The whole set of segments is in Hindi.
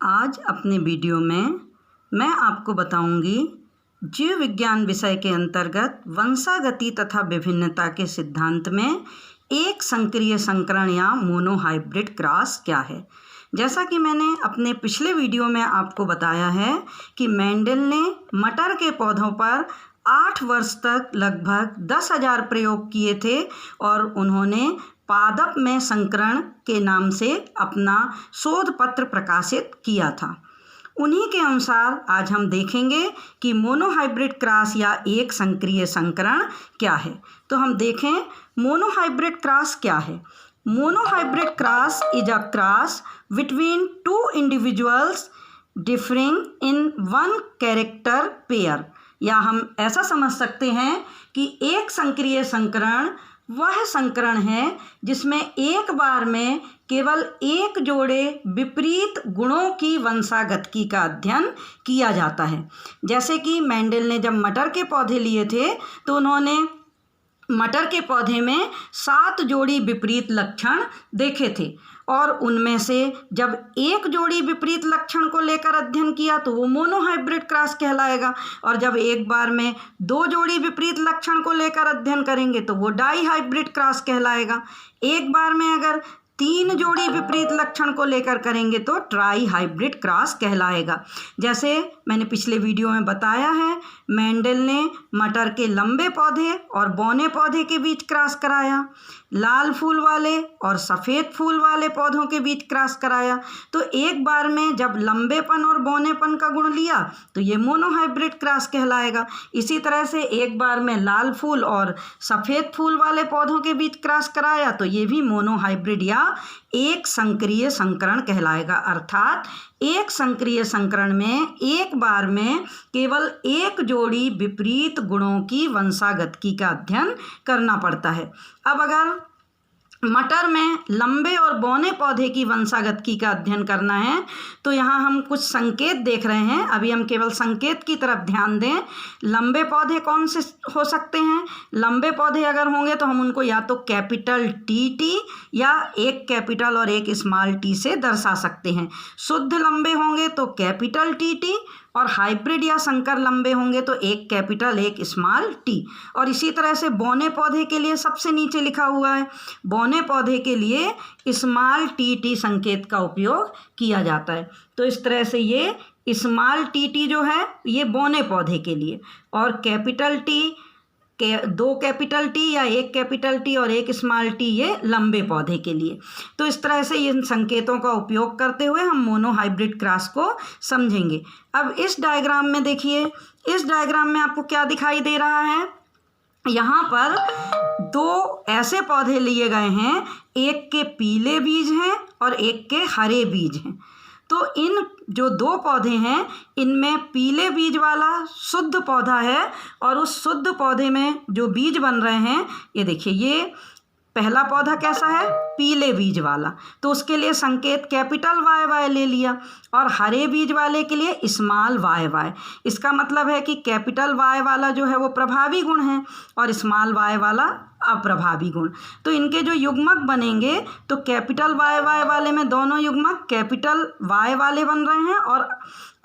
आज अपने वीडियो में मैं आपको बताऊंगी जीव विज्ञान विषय के अंतर्गत वंशागति तथा विभिन्नता के सिद्धांत में एक संक्रिय संकरण या मोनोहाइब्रिड क्रॉस क्या है। जैसा कि मैंने अपने पिछले वीडियो में आपको बताया है कि मेंडल ने मटर के पौधों पर 8 वर्ष तक लगभग 10,000 प्रयोग किए थे और उन्होंने पादप में संकरण के नाम से अपना शोध पत्र प्रकाशित किया था। उन्हीं के अनुसार आज हम देखेंगे कि मोनोहाइब्रिड क्रॉस या एक संक्रिय संकरण क्या है। तो हम देखें मोनोहाइब्रिड क्रॉस क्या है। Monohybrid cross is a cross between two individuals differing in one character pair, या हम ऐसा समझ सकते हैं कि एक संक्रिय संकरण वह संकरण है जिसमें एक बार में केवल एक जोड़े विपरीत गुणों की वंशागतिकी का अध्ययन किया जाता है। जैसे कि मेंडल ने जब मटर के पौधे लिए थे तो उन्होंने मटर के पौधे में 7 जोड़ी विपरीत लक्षण देखे थे और उनमें से जब एक जोड़ी विपरीत लक्षण को लेकर अध्ययन किया तो वो मोनोहाइब्रिड क्रॉस कहलाएगा, और जब एक बार में 2 जोड़ी विपरीत लक्षण को लेकर अध्ययन करेंगे तो वो डाईहाइब्रिड क्रॉस कहलाएगा। एक बार में अगर 3 जोड़ी विपरीत लक्षण को लेकर करेंगे तो ट्राई हाइब्रिड क्रॉस कहलाएगा। जैसे मैंने पिछले वीडियो में बताया है, मेंडल ने मटर के लंबे पौधे और बौने पौधे के बीच क्रॉस कराया, लाल फूल वाले और सफ़ेद फूल वाले पौधों के बीच क्रॉस कराया। तो एक बार में जब लंबेपन और बौनेपन का गुण लिया तो ये मोनोहाइब्रिड क्रॉस कहलाएगा। इसी तरह से एक बार में लाल फूल और सफ़ेद फूल वाले पौधों के बीच क्रॉस कराया तो ये भी मोनोहाइब्रिड या एक संक्रिय संकरण कहलाएगा। अर्थात एक संक्रिय संकरण में एक बार में केवल एक जोड़ी विपरीत गुणों की वंशागतिकी का अध्ययन करना पड़ता है। अब अगर मटर में लंबे और बौने पौधे की वंशागतिकी का अध्ययन करना है तो यहाँ हम कुछ संकेत देख रहे हैं। अभी हम केवल संकेत की तरफ ध्यान दें। लंबे पौधे कौन से हो सकते हैं? लंबे पौधे अगर होंगे तो हम उनको या तो कैपिटल टी या एक कैपिटल और एक स्मॉल टी से दर्शा सकते हैं। शुद्ध लंबे होंगे तो कैपिटल टी और हाइब्रिड या संकर लंबे होंगे तो एक कैपिटल एक स्मॉल टी। और इसी तरह से बौने पौधे के लिए सबसे नीचे लिखा हुआ है, बौने पौधे के लिए स्मॉल टी संकेत का उपयोग किया जाता है। तो इस तरह से ये स्मॉल टी जो है ये बौने पौधे के लिए, और कैपिटल टी के 2 कैपिटल टी या एक कैपिटल टी और एक स्मॉल टी ये लंबे पौधे के लिए। तो इस तरह से इन संकेतों का उपयोग करते हुए हम मोनोहाइब्रिड क्रॉस को समझेंगे। अब इस डायग्राम में देखिए, इस डायग्राम में आपको क्या दिखाई दे रहा है? यहाँ पर 2 ऐसे पौधे लिए गए हैं, एक के पीले बीज हैं और एक के हरे बीज हैं। तो इन जो 2 पौधे हैं इनमें पीले बीज वाला शुद्ध पौधा है और उस शुद्ध पौधे में जो बीज बन रहे हैं, ये देखिए, ये पहला पौधा कैसा है? पीले बीज वाला, तो उसके लिए संकेत कैपिटल वाई ले लिया, और हरे बीज वाले के लिए स्मॉल वाई। इसका मतलब है कि कैपिटल वाई वाला जो है वो प्रभावी गुण है और स्मॉल वाई वाला अप्रभावी गुण। तो इनके जो युग्मक बनेंगे तो कैपिटल वाई वाले में दोनों युग्मक कैपिटल वाई वाले बन रहे हैं और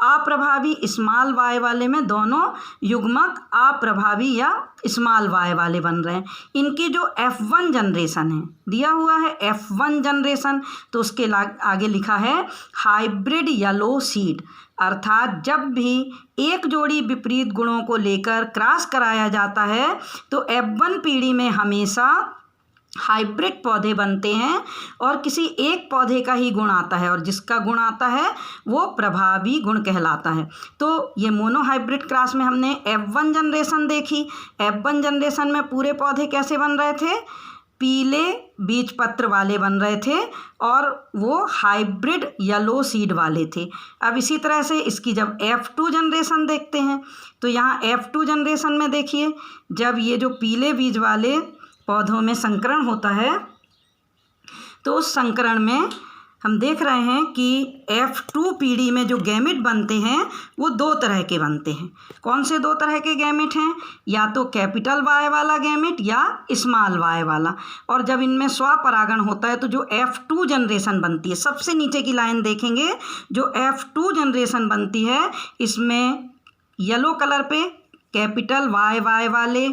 अप्रभावी स्मॉल वाई वाले में दोनों युग्मक अप्रभावी या स्मॉल वाई वाले बन रहे हैं। इनकी जो F1 जनरेशन है, दिया हुआ है F1 जनरेशन, तो उसके आगे लिखा है हाइब्रिड येलो सीड। अर्थात जब भी एक जोड़ी विपरीत गुणों को लेकर क्रॉस कराया जाता है तो F1 पीढ़ी में हमेशा हाइब्रिड पौधे बनते हैं और किसी एक पौधे का ही गुण आता है, और जिसका गुण आता है वो प्रभावी गुण कहलाता है। तो ये मोनोहाइब्रिड क्रॉस में हमने F1 जनरेशन देखी। F1 जनरेशन में पूरे पौधे कैसे बन रहे थे? पीले बीज पत्र वाले बन रहे थे और वो हाइब्रिड येलो सीड वाले थे। अब इसी तरह से इसकी जब F2 जनरेशन देखते हैं तो यहाँ F2 जनरेशन में देखिए, जब ये जो पीले बीज वाले पौधों में संकरण होता है तो उस संकरण में हम देख रहे हैं कि F2 पीढ़ी में जो गैमेट बनते हैं वो दो तरह के बनते हैं। कौन से दो तरह के गैमेट हैं? या तो कैपिटल Y वाला गैमेट या स्मॉल y वाला। और जब इनमें स्वपरागण होता है तो जो F2 जनरेशन बनती है, सबसे नीचे की लाइन देखेंगे, जो F2 जनरेशन बनती है इसमें येलो कलर पे कैपिटल YY वाले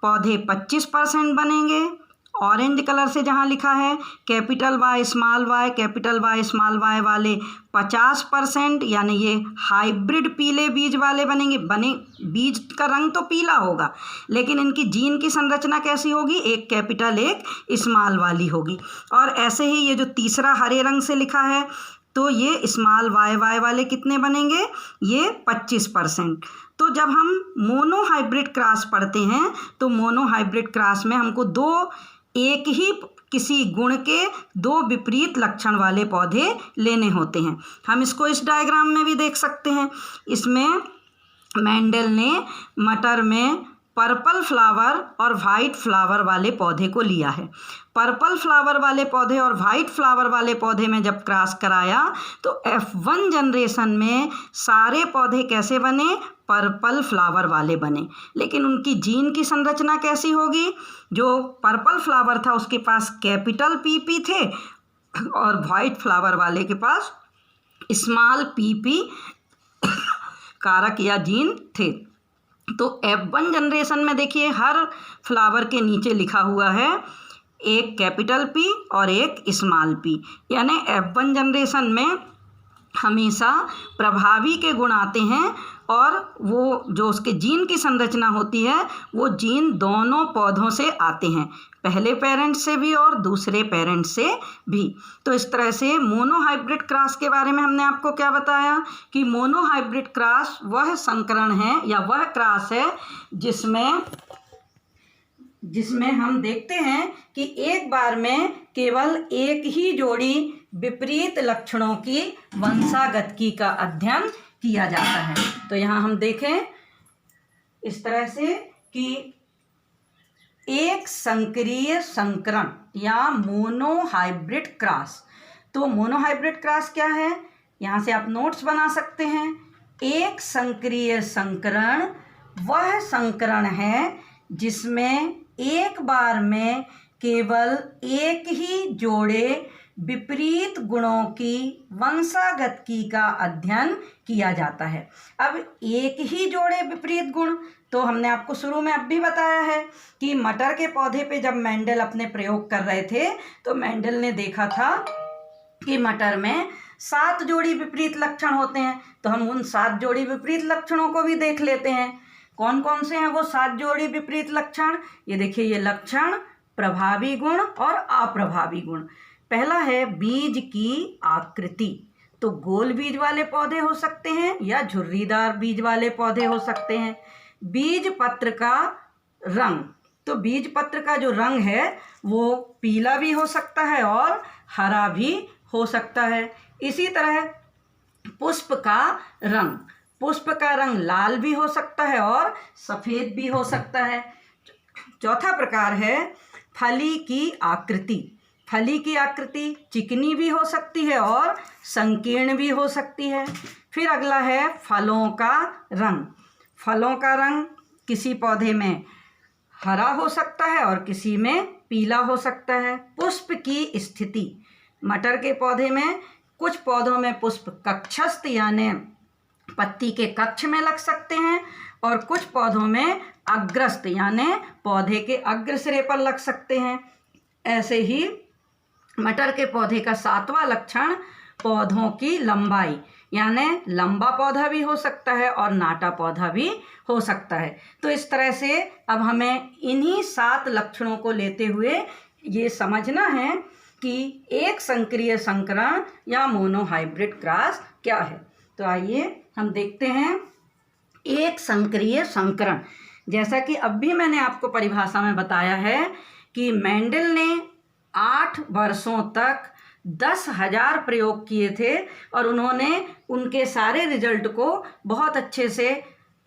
पौधे 25% बनेंगे। ऑरेंज कलर से जहाँ लिखा है capital Y small y, capital Y small y वाले 50%, यानी ये हाइब्रिड पीले बीज वाले बनेंगे। बीज का रंग तो पीला होगा लेकिन इनकी जीन की संरचना कैसी होगी? एक कैपिटल एक स्मॉल वाली होगी। और ऐसे ही ये जो तीसरा हरे रंग से लिखा है तो ये स्मॉल YY वाले कितने बनेंगे? ये 25%। तो जब हम मोनो हाइब्रिड क्रॉस पढ़ते हैं तो मोनो हाइब्रिड क्रॉस में हमको दो एक ही किसी गुण के दो विपरीत लक्षण वाले पौधे लेने होते हैं। हम इसको इस डायग्राम में भी देख सकते हैं। इसमें मेंडल ने मटर में पर्पल फ्लावर और वाइट फ्लावर वाले पौधे को लिया है। पर्पल फ्लावर वाले पौधे और वाइट फ्लावर वाले पौधे में जब क्रॉस कराया तो F1 जनरेशन में सारे पौधे कैसे बने? पर्पल फ्लावर वाले बने। लेकिन उनकी जीन की संरचना कैसी होगी? जो पर्पल फ्लावर था उसके पास कैपिटल PP थे और वाइट फ्लावर वाले के पास स्मॉल PP कारक या जीन थे। तो F1 जनरेशन में देखिए हर फ्लावर के नीचे लिखा हुआ है एक कैपिटल P और एक स्मॉल p, यानी F1 जनरेशन में हमेशा प्रभावी के गुण आते हैं और वो जो उसके जीन की संरचना होती है वो जीन दोनों पौधों से आते हैं, पहले पेरेंट से भी और दूसरे पेरेंट से भी। तो इस तरह से मोनो हाइब्रिड क्रॉस के बारे में हमने आपको क्या बताया कि मोनो हाइब्रिड क्रॉस वह संकरण है या वह क्रॉस है जिसमें हम देखते हैं कि एक बार में केवल एक ही जोड़ी विपरीत लक्षणों की वंशागतिकी का अध्ययन किया जाता है। तो यहाँ हम देखें इस तरह से कि एक संक्रिय संकरण या मोनो हाइब्रिड क्रॉस। तो मोनो हाइब्रिड क्रॉस क्या है? यहाँ से आप नोट्स बना सकते हैं। एक संक्रिय संकरण वह संकरण है जिसमें एक बार में केवल एक ही जोड़े विपरीत गुणों की वंशागतिकी का अध्ययन किया जाता है। अब एक ही जोड़े विपरीत गुण, तो हमने आपको शुरू में अब भी बताया है कि मटर के पौधे पे जब मेंडल अपने प्रयोग कर रहे थे तो मेंडल ने देखा था कि मटर में 7 जोड़ी विपरीत लक्षण होते हैं। तो हम उन 7 जोड़ी विपरीत लक्षणों को भी देख लेते हैं। कौन कौन से हैं वो 7 जोड़ी विपरीत लक्षण? ये देखिए, ये लक्षण प्रभावी गुण और अप्रभावी गुण। पहला है बीज की आकृति। तो गोल बीज वाले पौधे हो सकते हैं या झुर्रीदार बीज वाले पौधे हो सकते हैं। बीज पत्र का रंग, तो बीज पत्र का जो रंग है वो पीला भी हो सकता है और हरा भी हो सकता है। इसी तरह पुष्प का रंग, पुष्प का रंग लाल भी हो सकता है और सफ़ेद भी हो सकता है। चौथा प्रकार है फली की आकृति। फली की आकृति चिकनी भी हो सकती है और संकीर्ण भी हो सकती है। फिर अगला है फलों का रंग। फलों का रंग किसी पौधे में हरा हो सकता है और किसी में पीला हो सकता है। पुष्प की स्थिति, मटर के पौधे में कुछ पौधों में पुष्प कक्षस्थ यानी पत्ती के कक्ष में लग सकते हैं और कुछ पौधों में अग्रस्थ यानी पौधे के अग्र सिरे पर लग सकते हैं। ऐसे ही मटर के पौधे का 7वां लक्षण पौधों की लंबाई, यानी लंबा पौधा भी हो सकता है और नाटा पौधा भी हो सकता है। तो इस तरह से अब हमें इन्हीं 7 लक्षणों को लेते हुए ये समझना है कि एक संक्रिय संकरण या मोनो हाइब्रिड क्रॉस क्या है। तो आइए हम देखते हैं एक संक्रिय संकरण। जैसा कि अब भी मैंने आपको परिभाषा में बताया है कि मेंडल ने 8 वर्षों तक 10,000 प्रयोग किए थे और उन्होंने उनके सारे रिजल्ट को बहुत अच्छे से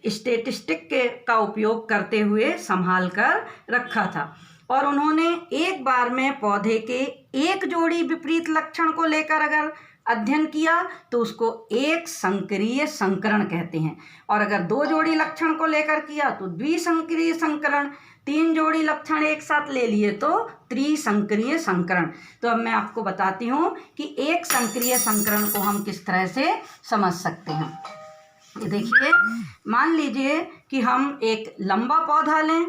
स्टैटिस्टिक का उपयोग करते हुए संभाल कर रखा था। और उन्होंने एक बार में पौधे के एक जोड़ी विपरीत लक्षण को लेकर अगर अध्ययन किया तो उसको एक संकरीय संकरण कहते हैं, और अगर दो जोड़ी लक्षण को लेकर किया तो द्विसंकरीय संकरण, तीन जोड़ी लक्षण एक साथ ले लिए तो त्रिसंकरीय संकरण। तो अब मैं आपको बताती हूँ कि एक संकरीय संकरण को हम किस तरह से समझ सकते हैं। ये देखिए, मान लीजिए कि हम एक लंबा पौधा लें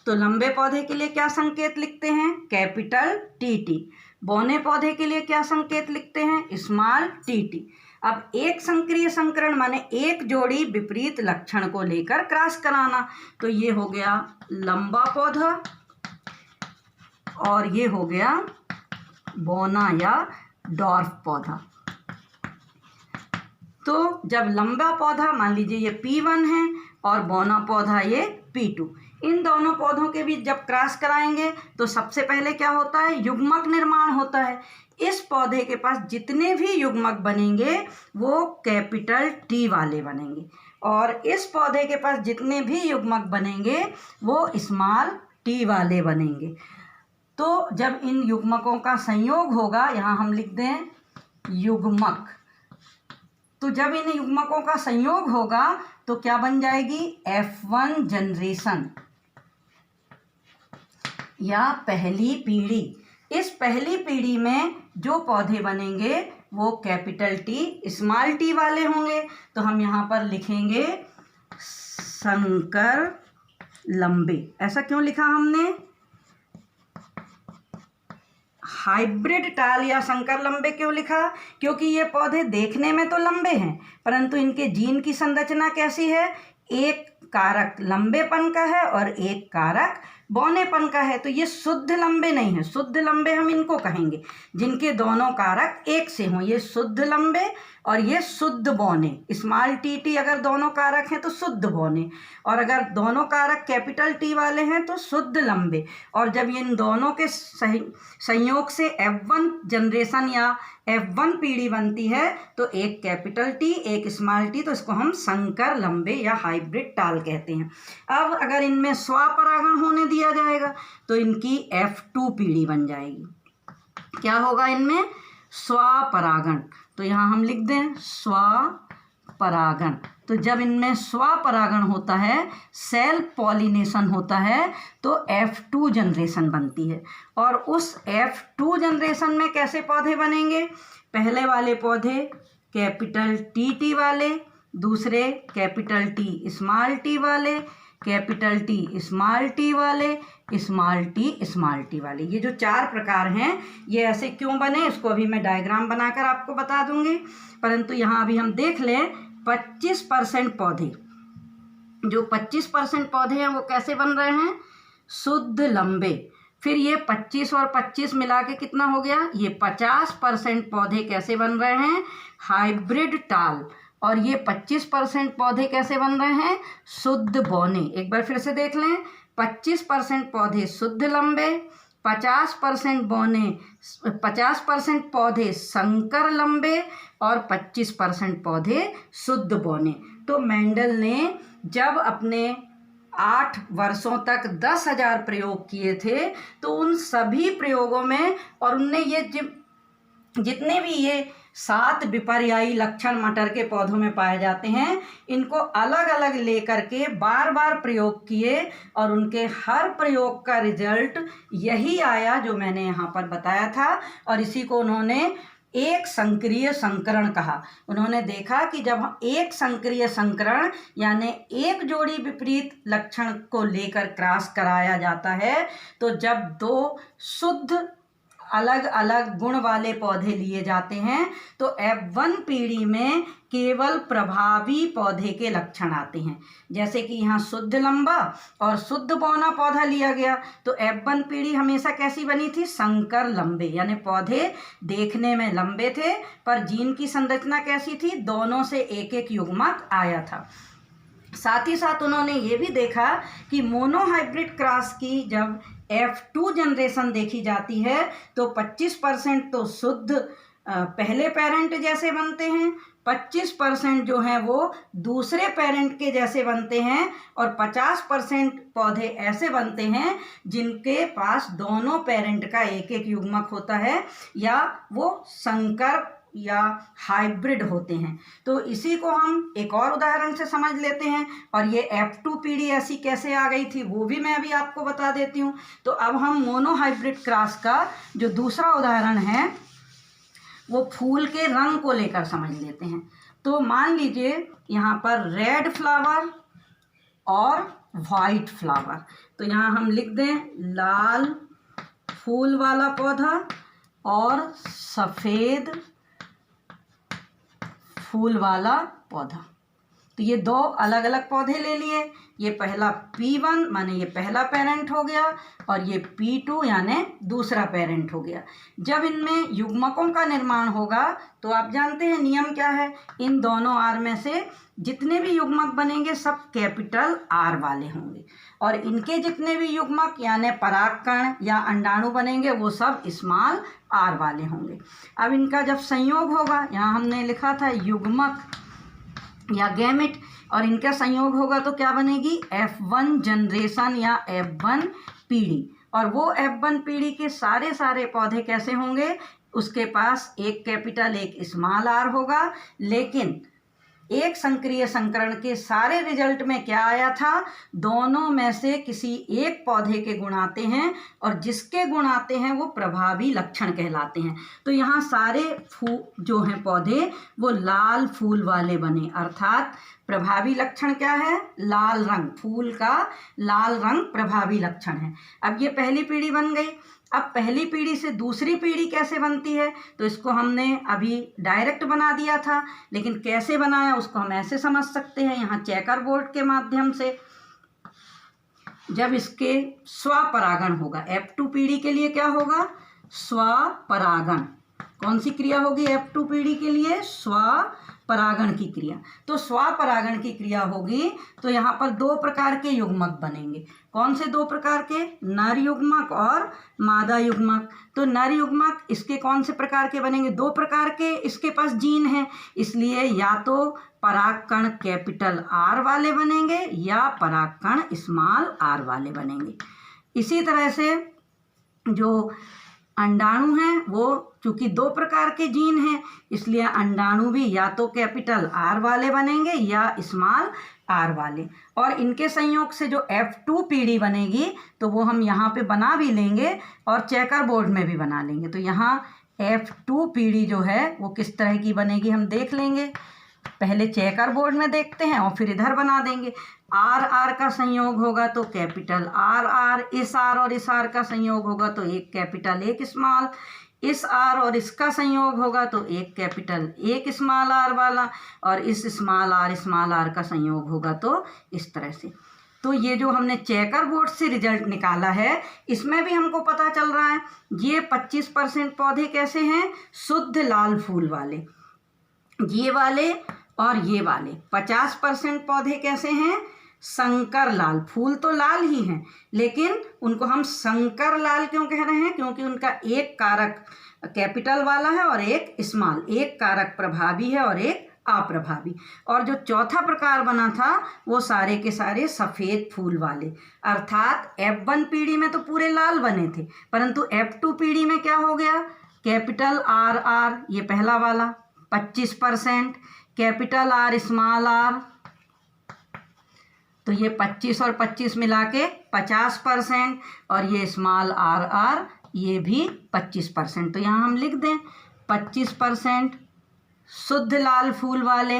तो लंबे पौधे के लिए क्या संकेत लिखते हैं, कैपिटल टी। बौने पौधे के लिए क्या संकेत लिखते हैं, स्मॉल टी। अब एक संकरीय संकरण माने एक जोड़ी विपरीत लक्षण को लेकर क्रॉस कराना, तो ये हो गया लंबा पौधा और ये हो गया बौना या डॉर्फ पौधा। तो जब लंबा पौधा मान लीजिए ये P1 है और बौना पौधा ये P2, इन दोनों पौधों के बीच जब क्रॉस कराएंगे तो सबसे पहले क्या होता है, युग्मक निर्माण होता है। इस पौधे के पास जितने भी युग्मक बनेंगे वो कैपिटल T वाले बनेंगे, और इस पौधे के पास जितने भी युग्मक बनेंगे वो स्मॉल t वाले बनेंगे। तो जब इन युग्मकों का संयोग होगा, यहाँ हम लिख दें युग्मक, तो जब इन युग्मकों का संयोग होगा तो क्या बन जाएगी, F1 जनरेशन या पहली पीढ़ी। इस पहली पीढ़ी में जो पौधे बनेंगे वो कैपिटल T स्मॉल t वाले होंगे। तो हम यहाँ पर लिखेंगे संकर लंबे। ऐसा क्यों लिखा हमने, हाइब्रिड टाल या संकर लंबे क्यों लिखा, क्योंकि ये पौधे देखने में तो लंबे हैं परंतु इनके जीन की संरचना कैसी है, एक कारक लंबेपन का है और एक कारक बौनेपन का है। तो ये शुद्ध लंबे नहीं है, शुद्ध लंबे हम इनको कहेंगे जिनके दोनों कारक एक से हों, ये शुद्ध लंबे और ये शुद्ध बौने। स्मॉल टी अगर दोनों कारक हैं तो शुद्ध बौने, और अगर दोनों कारक कैपिटल T वाले हैं तो शुद्ध लंबे। और जब इन दोनों के संयोग से F1 जनरेशन या F1 पीढ़ी बनती है तो एक कैपिटल T एक स्मॉल t, तो इसको हम संकर लंबे या हाइब्रिड टाल कहते हैं। अब अगर इनमें स्वपरागण होने दिया जाएगा तो इनकी F2 पीढ़ी बन जाएगी। क्या होगा इनमें, स्वपरागण। तो यहाँ हम लिख दें स्वपरागण। तो जब इनमें स्वपरागण होता है, सेल्फ पॉलिनेशन होता है, तो F2 जनरेशन बनती है। और उस F2 जनरेशन में कैसे पौधे बनेंगे, पहले वाले पौधे कैपिटल टी वाले, दूसरे कैपिटल T स्मॉल t वाले, कैपिटल T स्मॉल t वाले, स्मॉल t वाले। ये जो चार प्रकार हैं ये ऐसे क्यों बने, इसको अभी मैं डायग्राम बनाकर आपको बता दूंगी। परंतु यहाँ अभी हम देख लें 25% पौधे, जो 25% पौधे हैं वो कैसे बन रहे हैं, शुद्ध लंबे। फिर ये 25 और 25 मिला के कितना हो गया, ये 50% पौधे कैसे बन रहे हैं, हाइब्रिड टाल। और ये 25% पौधे कैसे बन रहे हैं, शुद्ध बौने। एक बार फिर से देख लें, 25% पौधे शुद्ध लंबे, 50% बौने, 50% पौधे संकर लंबे और 25% पौधे शुद्ध बौने। तो मेंडल ने जब अपने 8 वर्षों तक 10,000 प्रयोग किए थे तो उन सभी प्रयोगों में, और उनने ये जितने भी ये 7 विपर्यायी लक्षण मटर के पौधों में पाए जाते हैं, इनको अलग अलग लेकर के बार बार प्रयोग किए और उनके हर प्रयोग का रिजल्ट यही आया जो मैंने यहाँ पर बताया था। और इसी को उन्होंने एक संक्रिय संकरण कहा। उन्होंने देखा कि जब एक संक्रिय संकरण यानी एक जोड़ी विपरीत लक्षण को लेकर क्रॉस कराया जाता है, तो जब दो शुद्ध अलग अलग गुण वाले पौधे लिए जाते हैं तो F1 पीढ़ी में केवल प्रभावी पौधे के लक्षण आते हैं। जैसे कि यहाँ शुद्ध लंबा और शुद्ध बौना पौधा लिया गया तो F1 पीढ़ी हमेशा कैसी बनी थी, संकर लंबे, यानी पौधे देखने में लंबे थे पर जीन की संरचना कैसी थी, दोनों से एक एक युग्मक आया था। साथ ही साथ उन्होंने ये भी देखा कि मोनोहाइब्रिड क्रॉस की जब F2 जनरेशन देखी जाती है तो 25% तो शुद्ध पहले पेरेंट जैसे बनते हैं 25% जो हैं वो दूसरे पेरेंट के जैसे बनते हैं और 50% पौधे ऐसे बनते हैं जिनके पास दोनों पेरेंट का एक एक युग्मक होता है या वो संकर या हाइब्रिड होते हैं। तो इसी को हम एक और उदाहरण से समझ लेते हैं और ये F2 पीढ़ी ऐसी कैसे आ गई थी वो भी मैं अभी आपको बता देती हूँ। तो अब हम मोनोहाइब्रिड क्रॉस का जो दूसरा उदाहरण है वो फूल के रंग को लेकर समझ लेते हैं। तो मान लीजिए यहाँ पर रेड फ्लावर और वाइट फ्लावर, तो यहाँ हम लिख दें लाल फूल वाला पौधा और सफ़ेद फूल वाला पौधा। तो ये दो अलग अलग पौधे ले लिए। ये पहला P1 माने ये पहला पेरेंट हो गया और ये P2 यानी दूसरा पेरेंट हो गया। जब इनमें युग्मकों का निर्माण होगा तो आप जानते हैं नियम क्या है, इन दोनों आर में से जितने भी युग्मक बनेंगे सब कैपिटल आर वाले होंगे और इनके जितने भी युग्मक यानी परागकण या अंडाणु बनेंगे वो सब स्मॉल आर वाले होंगे। अब इनका जब संयोग होगा, यहाँ हमने लिखा था युग्मक या गैमेट, और इनका संयोग होगा तो क्या बनेगी F1 जनरेशन या F1 पीढ़ी। और वो F1 पीढ़ी के सारे पौधे कैसे होंगे, उसके पास एक कैपिटल एक स्मॉल आर होगा, लेकिन एक संक्रिय संकरण के सारे रिजल्ट में क्या आया था, दोनों में से किसी एक पौधे के गुण आते हैं और जिसके गुण आते हैं वो प्रभावी लक्षण कहलाते हैं। तो यहाँ सारे जो हैं पौधे वो लाल फूल वाले बने, अर्थात प्रभावी लक्षण क्या है, लाल रंग, फूल का लाल रंग प्रभावी लक्षण है। अब ये पहली पीढ़ी बन गई। अब पहली पीढ़ी से दूसरी पीढ़ी कैसे बनती है, तो इसको हमने अभी डायरेक्ट बना दिया था, लेकिन कैसे बनाया उसको हम ऐसे समझ सकते हैं, यहाँ चेकर बोर्ड के माध्यम से। जब इसके स्वपरागण होगा, F2 पीढ़ी के लिए क्या होगा, स्वपरागण। कौन सी क्रिया होगी F2 पीढ़ी के लिए, स्वपरागण की क्रिया। तो स्वपरागण की क्रिया होगी तो यहाँ पर दो प्रकार के युग्मक बनेंगे। कौन से दो प्रकार के, नर युग्मक और मादा युग्मक। तो नर युग्मक इसके कौन से प्रकार के बनेंगे, दो प्रकार के इसके पास जीन हैं, इसलिए या तो परागकण कैपिटल आर वाले बनेंगे या परागकण स्मॉल आर वाले बनेंगे। इसी तरह से जो अंडाणु हैं वो चूंकि दो प्रकार के जीन हैं इसलिए अंडाणु भी या तो कैपिटल आर वाले बनेंगे या स्मॉल आर वाले। और इनके संयोग से जो F2 पीढ़ी बनेगी तो वो हम यहाँ पे बना भी लेंगे और चेकर बोर्ड में भी बना लेंगे। तो यहाँ F2 पीढ़ी जो है वो किस तरह की बनेगी हम देख लेंगे। पहले चेकर बोर्ड में देखते हैं और फिर इधर बना देंगे। आर आर का संयोग होगा तो कैपिटल आर आर, इस आर और इस आर का संयोग होगा तो एक कैपिटल एक स्मॉल, इस आर और इसका संयोग होगा तो एक कैपिटल एक स्मॉल आर वाला, और इस स्मॉल आर का संयोग होगा तो इस तरह से। तो ये जो हमने चेकर बोर्ड से रिजल्ट निकाला है इसमें भी हमको पता चल रहा है ये 25% पौधे कैसे हैं, शुद्ध लाल फूल वाले, ये वाले और ये वाले। 50% पौधे कैसे हैं, संकर लाल, फूल तो लाल ही हैं लेकिन उनको हम संकर लाल क्यों कह रहे हैं, क्योंकि उनका एक कारक कैपिटल वाला है और एक स्मॉल, एक कारक प्रभावी है और एक अप्रभावी। और जो चौथा प्रकार बना था वो सारे के सारे सफ़ेद फूल वाले, अर्थात F1 पीढ़ी में तो पूरे लाल बने थे, परंतु F2 पीढ़ी में क्या हो गया, कैपिटल आर आर ये पहला वाला 25%, कैपिटल आर स्मॉल आर, तो ये 25 और 25 मिला के 50%, और ये स्मॉल आर आर ये भी 25%। तो यहाँ हम लिख दें 25% शुद्ध लाल फूल वाले,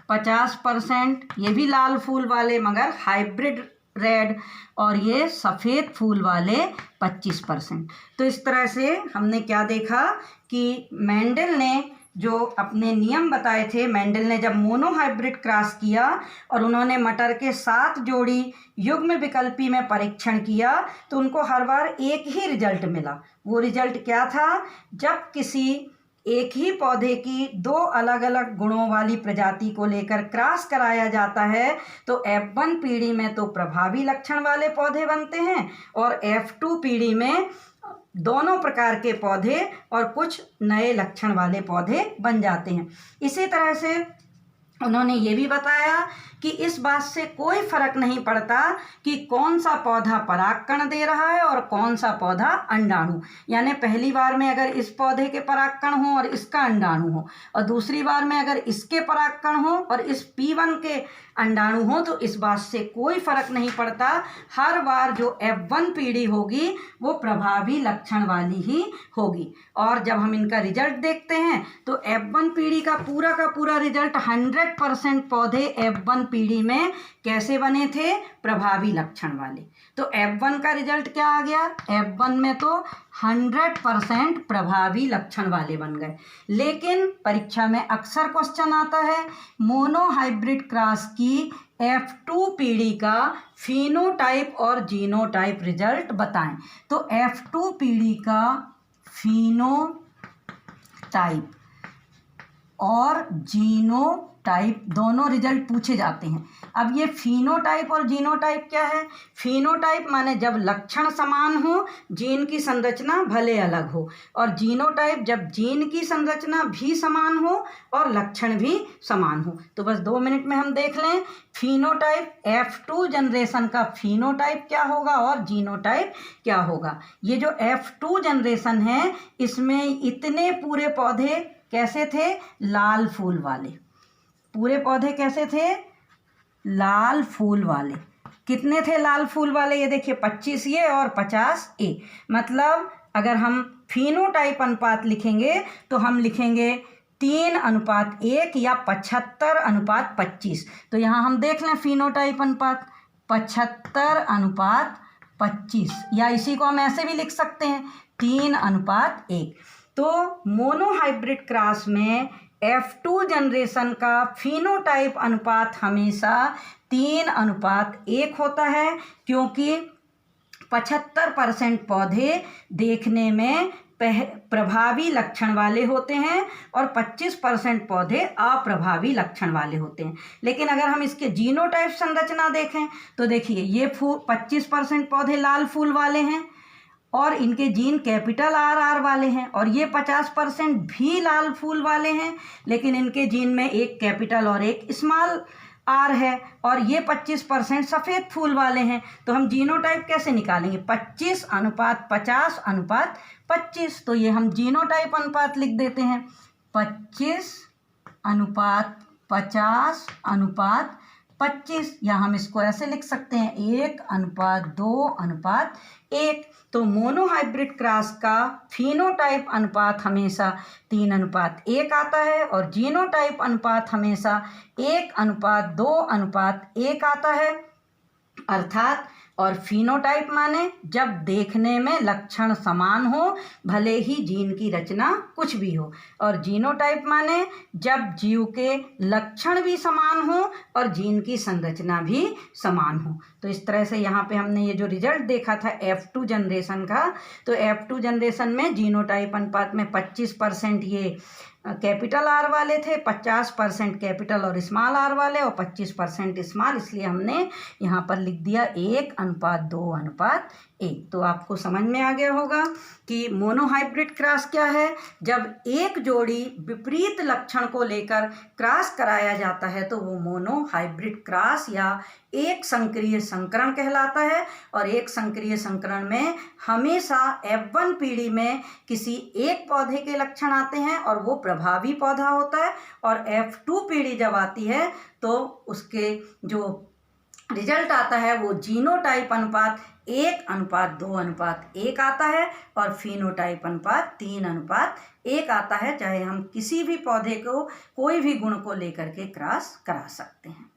50% ये भी लाल फूल वाले मगर हाइब्रिड रेड, और ये सफ़ेद फूल वाले 25%। तो इस तरह से हमने क्या देखा कि मेंडल ने जो अपने नियम बताए थे, मेंडल ने जब मोनोहाइब्रिड क्रॉस किया और उन्होंने मटर के 7 जोड़ी युग्म विकल्पी में परीक्षण किया तो उनको हर बार एक ही रिजल्ट मिला। वो रिजल्ट क्या था, जब किसी एक ही पौधे की दो अलग अलग गुणों वाली प्रजाति को लेकर क्रॉस कराया जाता है तो F1 पीढ़ी में तो प्रभावी लक्षण वाले पौधे बनते हैं और F2 पीढ़ी में दोनों प्रकार के पौधे और कुछ नए लक्षण वाले पौधे बन जाते हैं। इसी तरह से उन्होंने ये भी बताया कि इस बात से कोई फर्क नहीं पड़ता कि कौन सा पौधा परागकण दे रहा है और कौन सा पौधा अंडाणु, यानी पहली बार में अगर इस पौधे के परागकण हो और इसका अंडाणु हो, और दूसरी बार में अगर इसके परागकण हो और इस P1 के अंडाणु हो, तो इस बात से कोई फर्क नहीं पड़ता। हर बार जो F1 पीढ़ी होगी वो प्रभावी लक्षण वाली ही होगी। और जब हम इनका रिजल्ट देखते हैं तो F1 पीढ़ी का पूरा रिजल्ट 100% पौधे F1 पीढ़ी में कैसे बने थे? प्रभावी लक्षण वाले। तो F1 का रिजल्ट क्या आ गया? F1 में तो 100% प्रभावी लक्षण वाले बन गए। लेकिन परीक्षा में अक्सर क्वेश्चन आता है मोनोहाइब्रिड क्रॉस की F2 पीढ़ी का फिनोटाइप और जीनोटाइप रिजल्ट बताएं। तो F2 पीढ़ी का फिनोटाइप और जीनोटाइप दोनों रिजल्ट पूछे जाते हैं। अब ये फिनोटाइप और जीनोटाइप क्या है? फिनोटाइप माने जब लक्षण समान हो, जीन की संरचना भले अलग हो, और जीनोटाइप जब जीन की संरचना भी समान हो और लक्षण भी समान हो। तो बस 2 मिनट में हम देख लें फिनोटाइप, F2 जनरेशन का फिनोटाइप क्या होगा और जीनोटाइप क्या होगा। ये जो F2 जनरेशन है इसमें इतने पूरे पौधे कैसे थे? लाल फूल वाले। पूरे पौधे कैसे थे? लाल फूल वाले। कितने थे लाल फूल वाले? ये देखिए 25 ये और 50 ए। मतलब अगर हम फिनोटाइप अनुपात लिखेंगे तो हम लिखेंगे 3:1 या 75:25। तो यहाँ हम देख लें फिनोटाइप अनुपात 75:25, या इसी को हम ऐसे भी लिख सकते हैं 3:1। तो मोनोहाइब्रिड क्रॉस में F2 जनरेशन का फिनोटाइप अनुपात हमेशा 3:1 होता है, क्योंकि 75% पौधे देखने में प्रभावी लक्षण वाले होते हैं और 25% पौधे अप्रभावी लक्षण वाले होते हैं। लेकिन अगर हम इसके जीनोटाइप संरचना देखें तो देखिए ये 25% पौधे लाल फूल वाले हैं और इनके जीन कैपिटल RR वाले हैं, और ये 50% भी लाल फूल वाले हैं लेकिन इनके जीन में एक कैपिटल और एक स्मॉल R है, और ये 25% सफ़ेद फूल वाले हैं। तो हम जीनोटाइप कैसे निकालेंगे? 25:50:25। तो ये हम जीनोटाइप अनुपात लिख देते हैं 25:50:25, या हम इसको ऐसे लिख सकते हैं 1:2:1। तो मोनोहाइब्रिड क्रॉस का फिनोटाइप अनुपात हमेशा 3:1 आता है और जीनोटाइप अनुपात हमेशा 1:2:1 आता है। अर्थात और फिनोटाइप माने जब देखने में लक्षण समान हो भले ही जीन की रचना कुछ भी हो, और जीनोटाइप माने जब जीव के लक्षण भी समान हो और जीन की संरचना भी समान हो। तो इस तरह से यहाँ पे हमने ये जो रिजल्ट देखा था F2 जनरेशन का, तो F2 जनरेशन में जीनोटाइप अनुपात में 25% ये कैपिटल R वाले थे, 50% कैपिटल और स्मॉल R वाले और 25% स्मॉल, इसलिए हमने यहाँ पर लिख दिया 1:2:1। तो आपको समझ में आ गया होगा कि मोनोहाइब्रिड क्रॉस क्या है। जब एक जोड़ी विपरीत लक्षण को लेकर क्रॉस कराया जाता है तो वो मोनोहाइब्रिड क्रॉस या एक संक्रिय संकरण कहलाता है, और एक संक्रिय संकरण में हमेशा F1 पीढ़ी में किसी एक पौधे के लक्षण आते हैं और वो प्रभावी पौधा होता है, और F2 पीढ़ी जब आती है तो उसके जो रिजल्ट आता है वो जीनोटाइप अनुपात 1:2:1 आता है और फिनोटाइप अनुपात 3:1 आता है। चाहे हम किसी भी पौधे को कोई भी गुण को लेकर के क्रॉस करा सकते हैं।